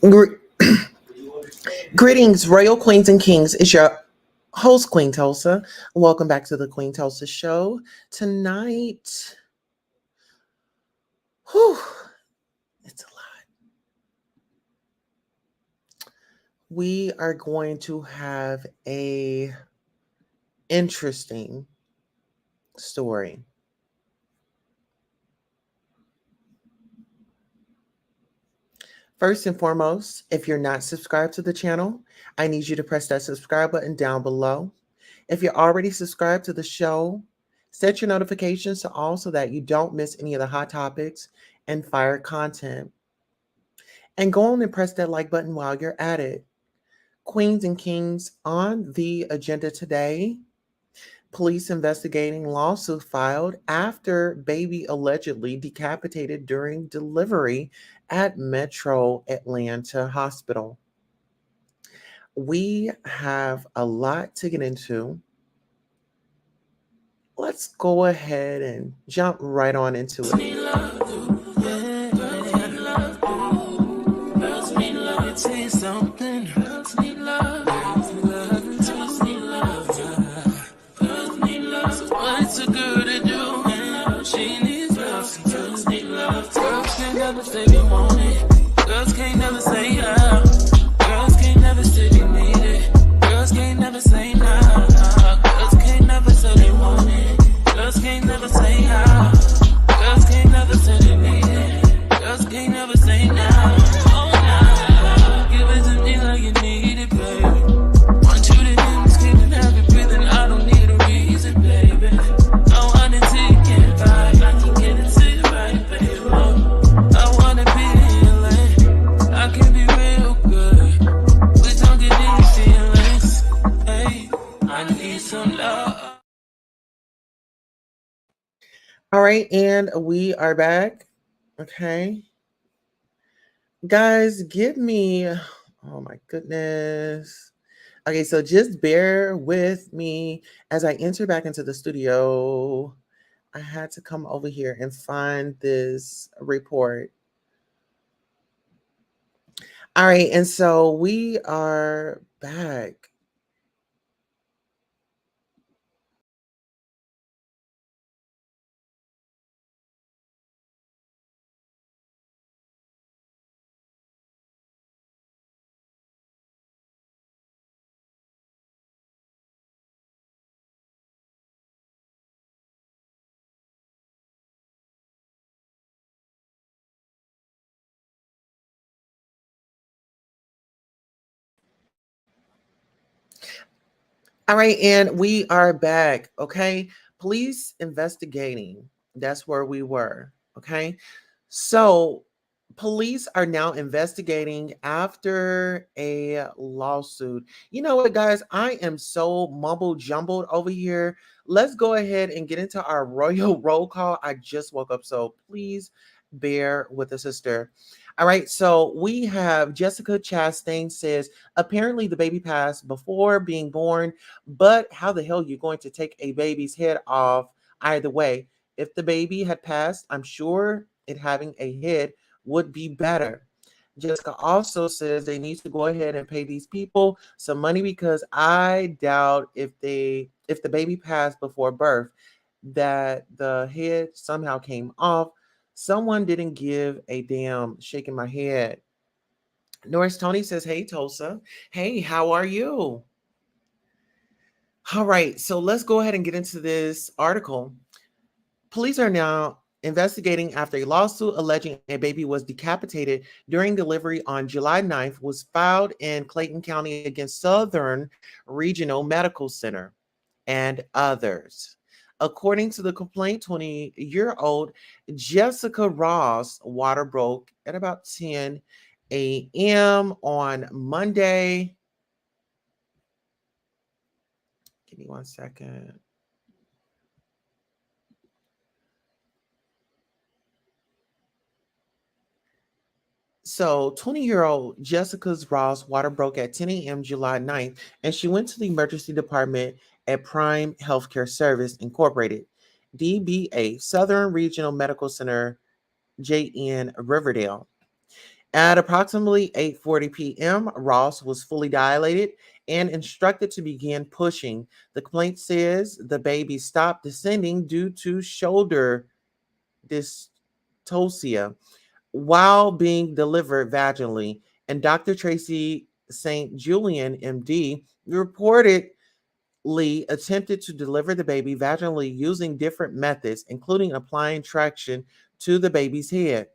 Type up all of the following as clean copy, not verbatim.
Gre- Greetings, royal queens and kings. It's your host, Queen Tulsa. Welcome back to the Queen Tulsa Show. Tonight, whew, it's a lot. We are going to have a interesting story. First and foremost, if you're not subscribed to the channel, I need you to press that subscribe button down below. If you're already subscribed to the show, set your notifications to all so that you don't miss any of the hot topics and fire content. And go on and press that like button while you're at it. Queens and kings, on the agenda today, police investigating lawsuit filed after baby allegedly decapitated during delivery at Metro Atlanta Hospital. We have a lot to get into. Let's go ahead and jump right on into it. Girls can't never say how. Girls can't never say they need it. Girls can't never say nah. Girls can't never say they want it. Girls can't never say how. Girls can't never say they need it. Girls can't never say nah. Oh nah. Give it to me like you need it, baby. Want you to hear me screaming, have you breathing. I don't need a reason, baby. I want it till you can't fight. I can get it to you right, baby. I wanna be in lane. I can be real good. We don't get these feelings. Hey, I need some love. All right, and we are back. Okay. Guys, give me, oh my goodness. Okay, so just bear with me as I enter back into the studio. I had to come over here and find this report. All right, and so we are back. All right, and we are back. Okay, police investigating. That's where we were. Okay, so police are now investigating after a lawsuit. You know what, guys? I am so mumble jumbled over here. Let's go ahead and get into our royal roll call. I just woke up, so please bear with the sister. All right, so we have Jessica Chastain says apparently the baby passed before being born, but how the hell are you going to take a baby's head off either way? If the baby had passed, I'm sure it having a head would be better. Jessica also says they need to go ahead and pay these people some money because I doubt if the baby passed before birth that the head somehow came off. Someone didn't give a damn, shaking my head. Norris Tony says, hey, Tulsa. Hey, how are you? All right, so let's go ahead and get into this article. Police are now investigating after a lawsuit alleging a baby was decapitated during delivery on July 9th was filed in Clayton County against Southern Regional Medical Center and others. According to the complaint, 20-year-old Jessica Ross water broke at about 10 a.m. on Monday. Give me 1 second. So 20-year-old Jessica's Ross water broke at 10 a.m. July 9th, and she went to the emergency department at Prime Healthcare Service Incorporated, DBA, Southern Regional Medical Center, JN Riverdale. At approximately 8:40 p.m., Ross was fully dilated and instructed to begin pushing. The complaint says the baby stopped descending due to shoulder dystocia while being delivered vaginally, and Dr. Tracy St. Julian, MD, reportedly attempted to deliver the baby vaginally using different methods, including applying traction to the baby's head.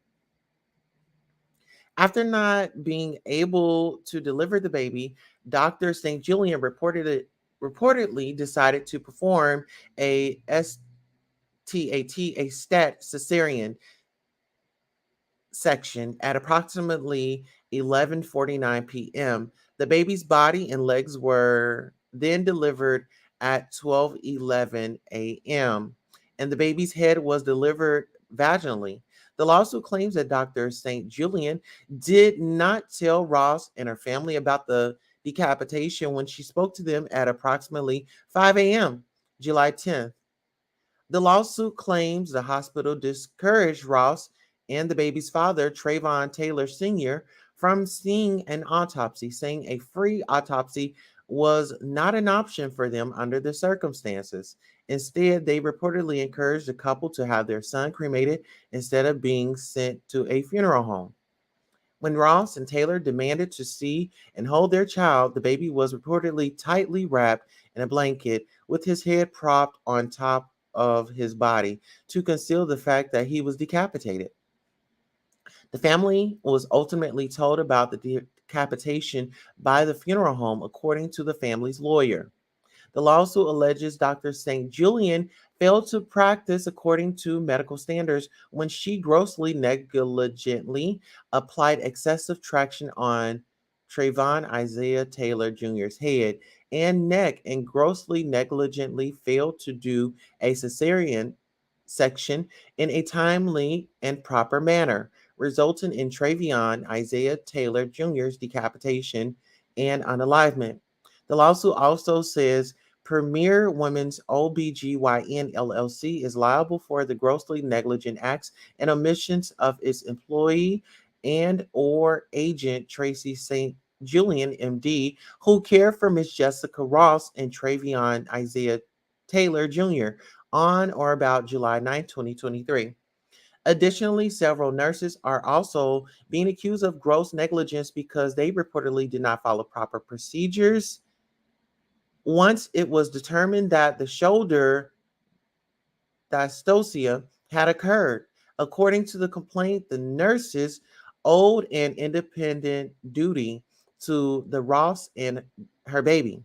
After not being able to deliver the baby, Dr. St. Julian reportedly decided to perform a STAT, a stat cesarean section at approximately 11:49 p.m. The baby's body and legs were then delivered at 12:11 a.m. and the baby's head was delivered vaginally. The lawsuit claims that Dr. St. Julian did not tell Ross and her family about the decapitation when she spoke to them at approximately 5 a.m. July 10th. The lawsuit claims the hospital discouraged Ross and the baby's father, Trayvon Taylor Sr., from seeing an autopsy, saying a free autopsy was not an option for them under the circumstances. Instead, they reportedly encouraged the couple to have their son cremated instead of being sent to a funeral home. When Ross and Taylor demanded to see and hold their child, the baby was reportedly tightly wrapped in a blanket with his head propped on top of his body to conceal the fact that he was decapitated. The family was ultimately told about the decapitation by the funeral home, according to the family's lawyer. The lawsuit alleges Dr. St. Julian failed to practice according to medical standards when she grossly negligently applied excessive traction on Trayvon Isaiah Taylor Jr.'s head and neck and grossly negligently failed to do a cesarean section in a timely and proper manner, resulting in Trayvon Isaiah Taylor Jr.'s decapitation and unalivement. The lawsuit also says Premier Women's OBGYN LLC is liable for the grossly negligent acts and omissions of its employee and or agent Tracy St. Julian, MD, who cared for Miss Jessica Ross and Travion Isaiah Taylor Jr. on or about July 9, 2023. Additionally, several nurses are also being accused of gross negligence because they reportedly did not follow proper procedures once it was determined that the shoulder dystocia had occurred. According to the complaint, the nurses owed an independent duty to the Ross and her baby.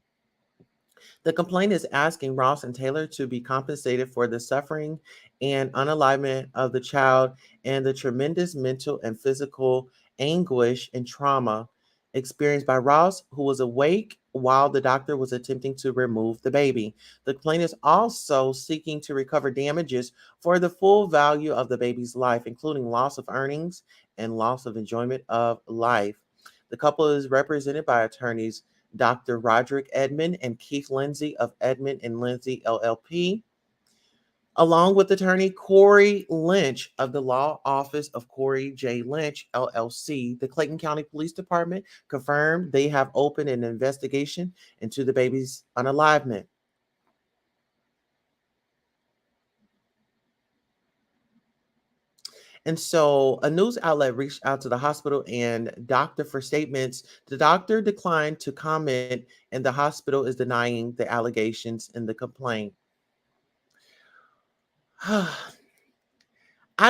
The complaint is asking Ross and Taylor to be compensated for the suffering and unalignment of the child and the tremendous mental and physical anguish and trauma experienced by Ross, who was awake while the doctor was attempting to remove the baby. The complaint is also seeking to recover damages for the full value of the baby's life, including loss of earnings and loss of enjoyment of life. The couple is represented by attorneys Dr. Roderick Edmond and Keith Lindsay of Edmond and Lindsay LLP, along with attorney Corey Lynch of the law office of Corey J. Lynch LLC. The Clayton County Police Department confirmed they have opened an investigation into the baby's unalivement. And so a news outlet reached out to the hospital and doctor for statements. The doctor declined to comment, and the hospital is denying the allegations in the complaint. I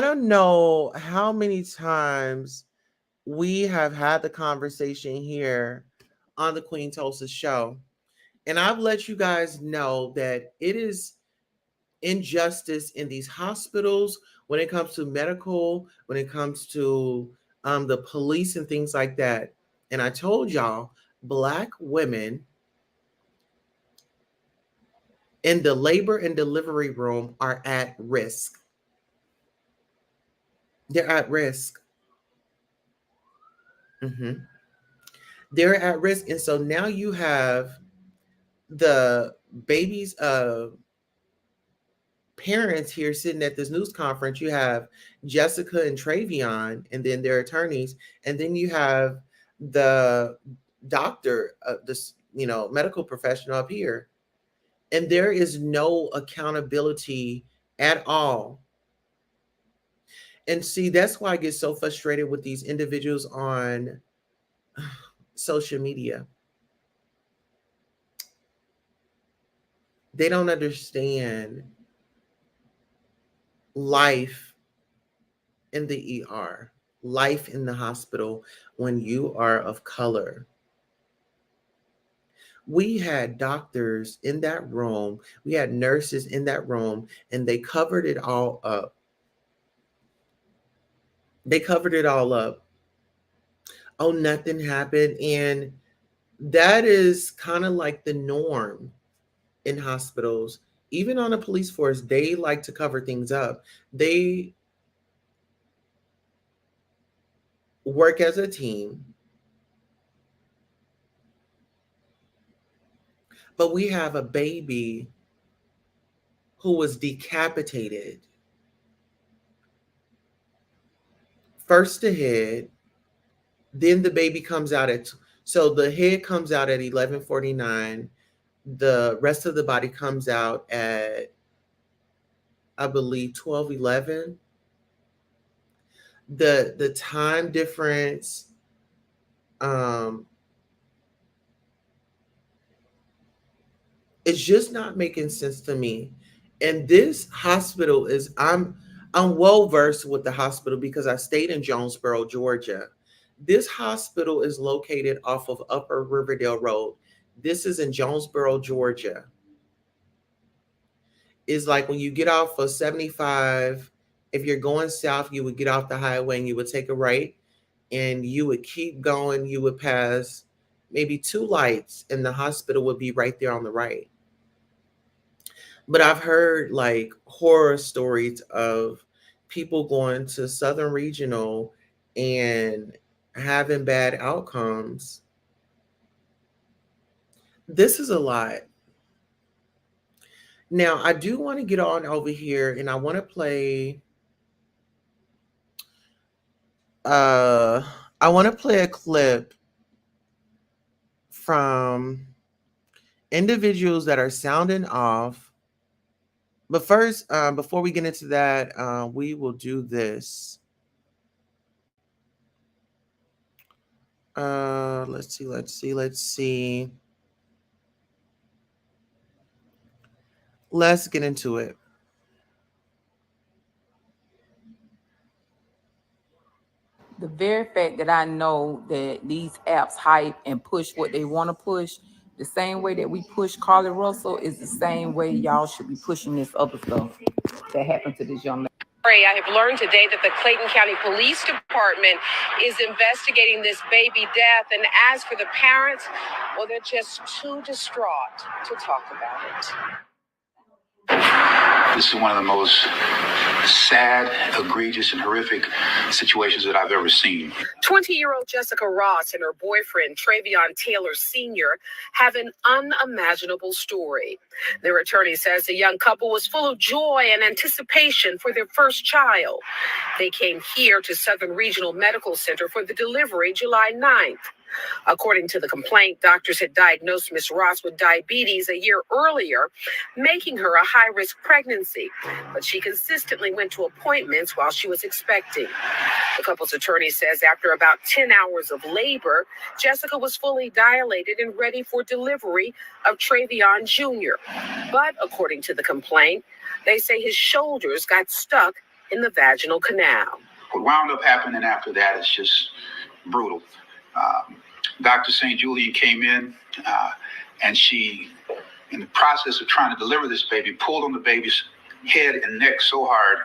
don't know how many times we have had the conversation here on the Queen Tulsa show. And I've let you guys know that it is injustice in these hospitals when it comes to medical, when it comes to the police and things like that. And I told y'all, Black women in the labor and delivery room are at risk. They're at risk. Mhm. They're at risk. And so now you have the babies of parents here sitting at this news conference. You have Jessica and Travion, and then their attorneys, and then you have the doctor, this medical professional up here, and there is no accountability at all. And see, that's why I get so frustrated with these individuals on social media. They don't understand life in the ER, life in the hospital when you are of color. We had doctors in that room, we had nurses in that room, and they covered it all up. They covered it all up. Oh, nothing happened. And that is kind of like the norm in hospitals. Even on a police force, they like to cover things up. They work as a team. But we have a baby who was decapitated. First the head, then the baby comes out so the head comes out at 11:49. The rest of the body comes out at, I believe, 12:11. The time difference, it's just not making sense to me. And this hospital is, I'm well versed with the hospital because I stayed in Jonesboro, Georgia. This hospital is located off of Upper Riverdale Road. This is in Jonesboro, Georgia. Is like when you get off of 75, if you're going south, you would get off the highway and you would take a right and you would keep going. You would pass maybe two lights and the hospital would be right there on the right. But I've heard like horror stories of people going to Southern Regional and having bad outcomes. This is a lot. Now, I do want to get on over here and I want to play uh I want to play a clip from individuals that are sounding off. But first, before we get into that, we will do this. Let's see. Let's get into it. The very fact that I know that these apps hype and push what they want to push, the same way that we push Carly Russell is the same way y'all should be pushing this other stuff that happened to this young lady. I have learned today that the Clayton County Police Department is investigating this baby death. And as for the parents, well, they're just too distraught to talk about it. This is one of the most sad, egregious, and horrific situations that I've ever seen. 20-year-old Jessica Ross and her boyfriend, Travion Taylor Sr., have an unimaginable story. Their attorney says the young couple was full of joy and anticipation for their first child. They came here to Southern Regional Medical Center for the delivery July 9th. According to the complaint, doctors had diagnosed Ms. Ross with diabetes a year earlier, making her a high-risk pregnancy. But she consistently went to appointments while she was expecting. The couple's attorney says after about 10 hours of labor, Jessica was fully dilated and ready for delivery of Travion Jr. But according to the complaint, they say his shoulders got stuck in the vaginal canal. What wound up happening after that is just brutal. Dr. St. Julian came in and she, in the process of trying to deliver this baby, pulled on the baby's head and neck so hard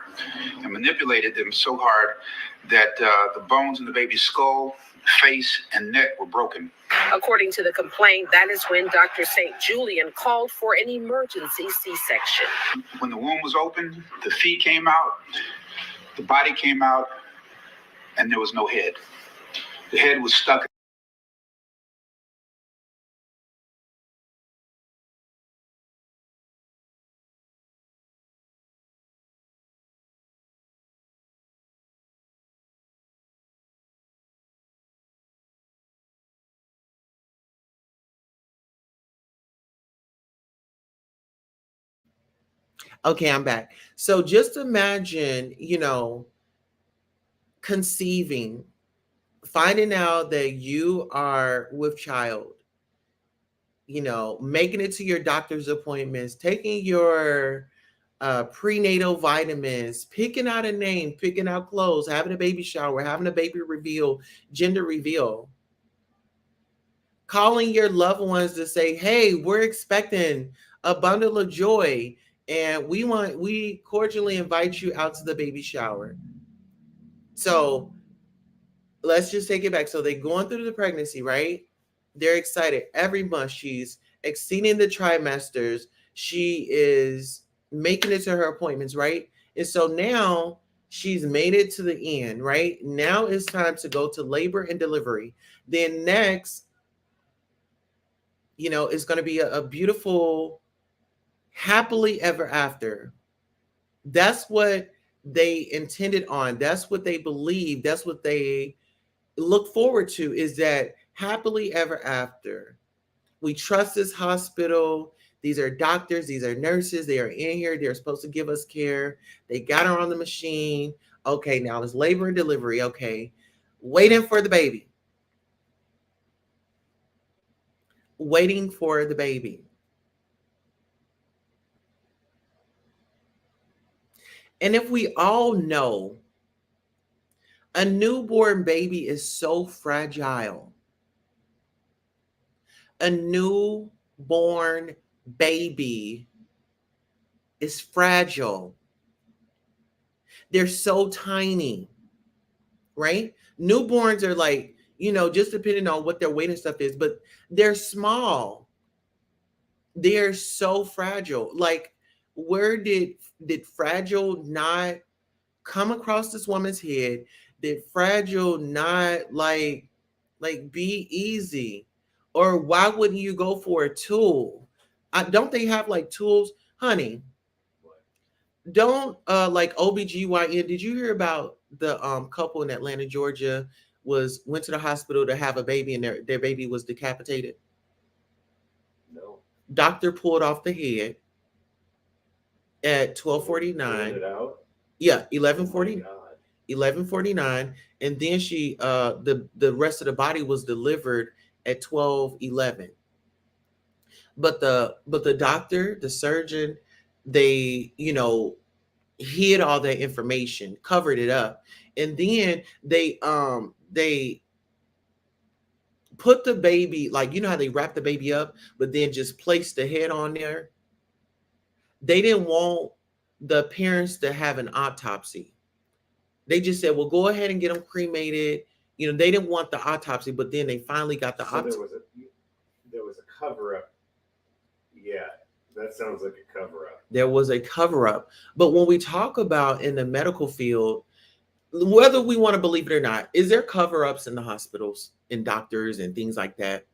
and manipulated them so hard that the bones in the baby's skull, face, and neck were broken. According to the complaint, that is when Dr. St. Julian called for an emergency C-section. When the womb was open, the feet came out, the body came out, and there was no head. The head was stuck Okay, I'm back. So just imagine, conceiving, finding out that you are with child, making it to your doctor's appointments, taking your prenatal vitamins, picking out a name, picking out clothes, having a baby shower, having a baby reveal, gender reveal, calling your loved ones to say, hey, we're expecting a bundle of joy, and we cordially invite you out to the baby shower. So let's just take it back. So they're going through the pregnancy, right? They're excited. Every month she's exceeding the trimesters. She is making it to her appointments, right? And so now she's made it to the end, right? Now it's time to go to labor and delivery. Then next, it's going to be a beautiful, happily ever after. That's what they intended on. That's what they believe. That's what they look forward to, is that happily ever after. We trust this hospital. These are doctors, these are nurses. They are in here. They're supposed to give us care. They got her on the machine. Okay, now it's labor and delivery. Okay, waiting for the baby. Waiting for the baby. And if we all know, a newborn baby is so fragile. A newborn baby is fragile. They're so tiny, right? Newborns are like, just depending on what their weight and stuff is, but they're small. They're so fragile. Like, where did fragile not come across this woman's head? Did fragile not be easy? Or why wouldn't you go for a tool? Don't they have like tools, honey? Don't like OBGYN. Did you hear about the couple in Atlanta, Georgia, went to the hospital to have a baby, and their baby was decapitated? No. Doctor pulled off the head at 12:49. Yeah, 11:40. 11:49, and then she the rest of the body was delivered at 12:11. But the doctor, the surgeon, they hid all that information, covered it up, and then they put the baby, like, how they wrap the baby up, but then just place the head on there. They didn't want the parents to have an autopsy. They just said, well, go ahead and get them cremated. They didn't want the autopsy, but then they finally got the autopsy. There was a cover up. Yeah, that sounds like a cover up. There was a cover up. But when we talk about in the medical field, whether we want to believe it or not, is there cover ups in the hospitals and doctors and things like that?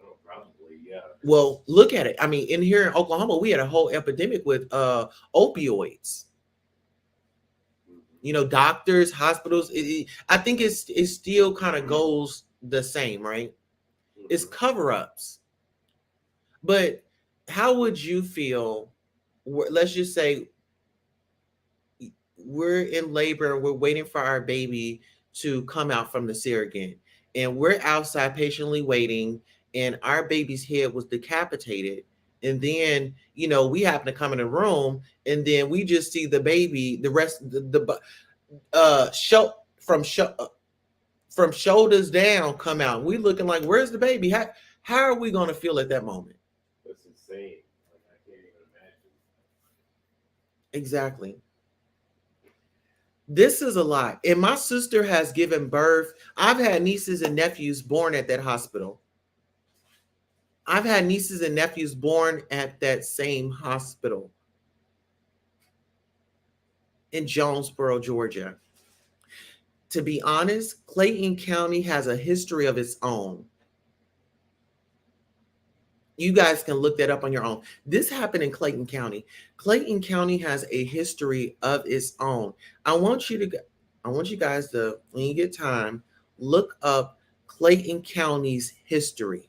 Oh, probably, yeah. Well, look at it. I mean, in here in Oklahoma, we had a whole epidemic with opioids. Doctors, hospitals. I think it still kind of goes the same, right? It's cover ups. But how would you feel? Let's just say we're in labor, we're waiting for our baby to come out from the surrogate, and we're outside patiently waiting, and our baby's head was decapitated. And then, we happen to come in the room, and then we just see the baby, the rest, from shoulders down come out. We looking like, where's the baby? How are we going to feel at that moment? That's insane. Like, I can't even imagine. Exactly. This is a lot. And my sister has given birth. I've had nieces and nephews born at that hospital. I've had nieces and nephews born at that same hospital in Jonesboro, Georgia. To be honest, Clayton County has a history of its own. You guys can look that up on your own. This happened in Clayton County. Clayton County has a history of its own. I want you guys to, when you get time, look up Clayton County's history.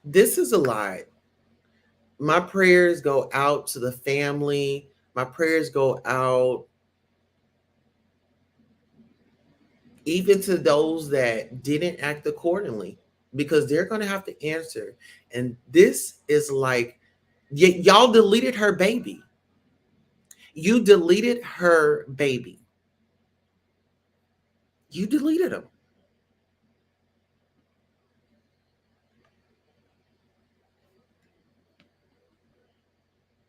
This is a lot. My prayers go out to the family. My prayers go out even to those that didn't act accordingly, because they're going to have to answer. And this is like, y'all deleted her baby. You deleted her baby. You deleted him.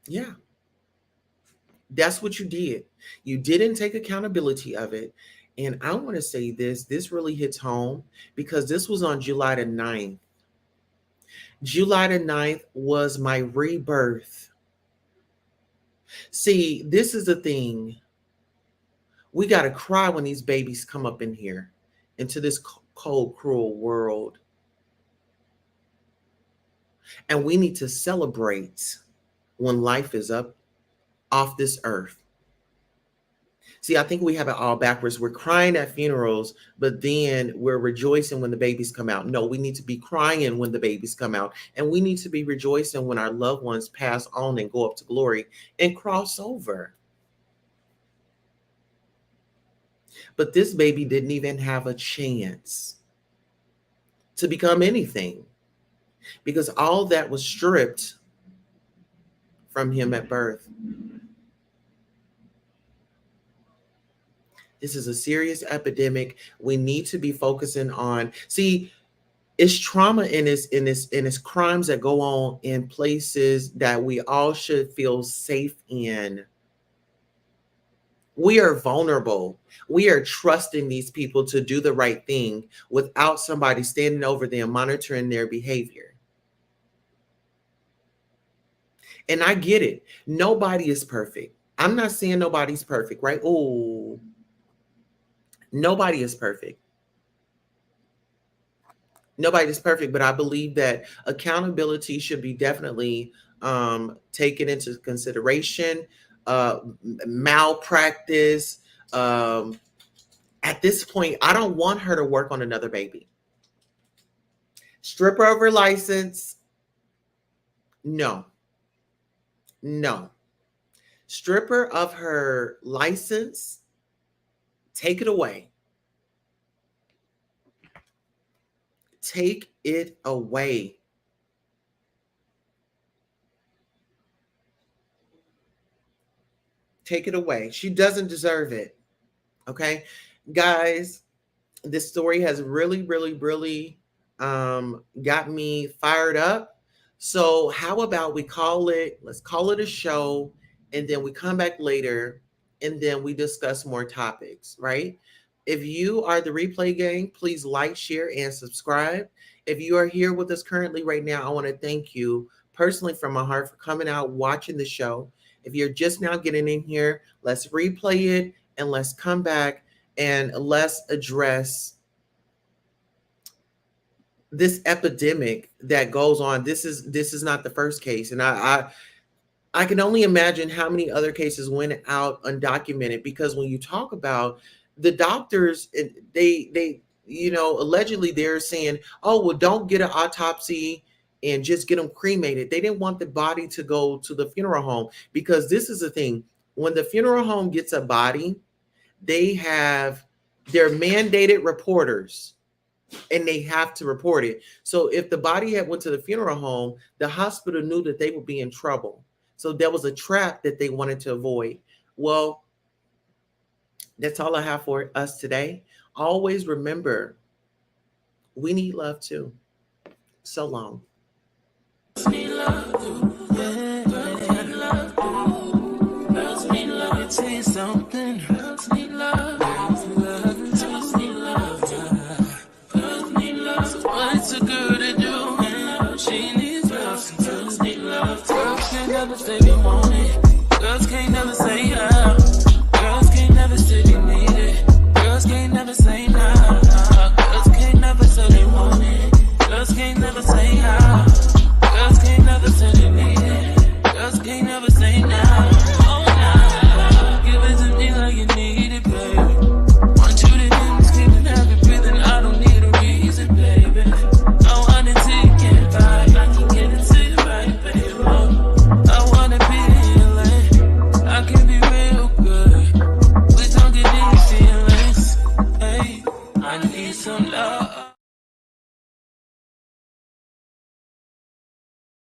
Yeah. That's what you did. You didn't take accountability of it. And I want to say this really hits home because this was on July the 9th. July the 9th was my rebirth. See, this is the thing. We got to cry when these babies come up in here into this cold, cruel world. And we need to celebrate when life is up off this earth. See, I think we have it all backwards. We're crying at funerals, but then we're rejoicing when the babies come out. No, we need to be crying when the babies come out. And we need to be rejoicing when our loved ones pass on and go up to glory and cross over. But this baby didn't even have a chance to become anything because all that was stripped from him at birth. This is a serious epidemic. We need to be focusing on, see, it's trauma and it's crimes that go on in places that we all should feel safe in. We are vulnerable. We are trusting these people to do the right thing without somebody standing over them, monitoring their behavior. And I get it. Nobody is perfect. I'm not saying nobody's perfect, right? Oh, nobody is perfect. Nobody is perfect, but I believe that accountability should be definitely taken into consideration. Malpractice. At this point, I don't want her to work on another baby. Strip her of her license. No. Strip her of her license. Take it away. Take it away. Take it away. She doesn't deserve it. Okay, guys, this story has really got me fired up. So how about let's call it a show, and then we come back later and then we discuss more topics, right? If you are the replay gang, please like, share, and subscribe. If you are here with us currently right now, I want to thank you personally from my heart for coming out, watching the show. If you're just now getting in here, let's replay it and let's come back and let's address this epidemic that goes on. This is not the first case. And I can only imagine how many other cases went out undocumented, because when you talk about the doctors, they allegedly they're saying, oh, well, don't get an autopsy and just get them cremated. They didn't want the body to go to the funeral home, because this is the thing. When the funeral home gets a body, they have their mandated reporters and they have to report it. So if the body had went to the funeral home, the hospital knew that they would be in trouble. So there was a trap that they wanted to avoid. Well, that's all I have for us today. Always remember, we need love too. So long. Need love too. Yeah. Girls need love too. Girls need love. Say something. Girls need love. Girls need love. Girls need love. Girls need love. So what's a girl to do? She needs love. Girls need love. Girls can't never say they want it. Girls can't never say how. Girls can't never say they need it. Girls can't never say nah. Girls can't never say they want it. Girls can't never say how. Girls can't never say they need it. Girls can't never say now. Oh, nah. Give it to me like you need it. some love.